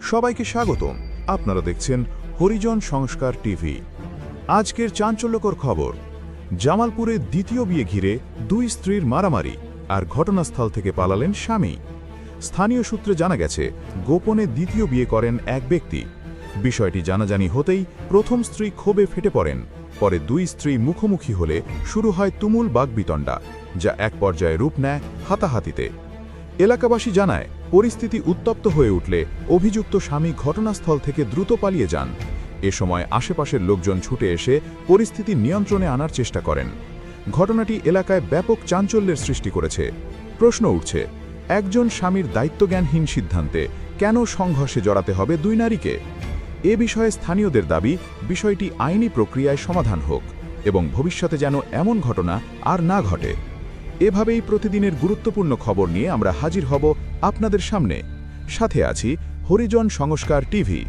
সবাইকে স্বাগতম। আপনারা দেখছেন হরিজন সংস্কার টিভি। আজকের চাঞ্চল্যকর খবর, জামালপুরে দ্বিতীয় বিয়ে ঘিরে দুই স্ত্রীর মারামারি, আর ঘটনাস্থল থেকে পালালেন স্বামী। স্থানীয় সূত্রে জানা গেছে, গোপনে দ্বিতীয় বিয়ে করেন এক ব্যক্তি। বিষয়টি জানাজানি হতেই প্রথম স্ত্রী ক্ষোভে ফেটে পড়েন। পরে দুই স্ত্রী মুখোমুখি হলে শুরু হয় তুমুল বাগবিতণ্ডা, যা এক পর্যায়ে রূপ নেয় হাতাহাতিতে। এলাকাবাসী জানায়, পরিস্থিতি উত্তপ্ত হয়ে উঠলে অভিযুক্ত স্বামী ঘটনাস্থল থেকে দ্রুত পালিয়ে যান। এ সময় আশেপাশের লোকজন ছুটে এসে পরিস্থিতি নিয়ন্ত্রণে আনার চেষ্টা করেন। ঘটনাটি এলাকায় ব্যাপক চাঞ্চল্যের সৃষ্টি করেছে। প্রশ্ন উঠছে, একজন স্বামীর দায়িত্বজ্ঞানহীন সিদ্ধান্তে কেন সংঘর্ষে জড়াতে হবে দুই নারীকে? এ বিষয়ে স্থানীয়দের দাবি, বিষয়টি আইনি প্রক্রিয়ায় সমাধান হোক এবং ভবিষ্যতে যেন এমন ঘটনা আর না ঘটে। এভাবেই প্রতিদিনের গুরুত্বপূর্ণ খবর নিয়ে আমরা হাজির হব আপনাদের সামনে। সাথে আছি হরিজন সংস্কার টিভি।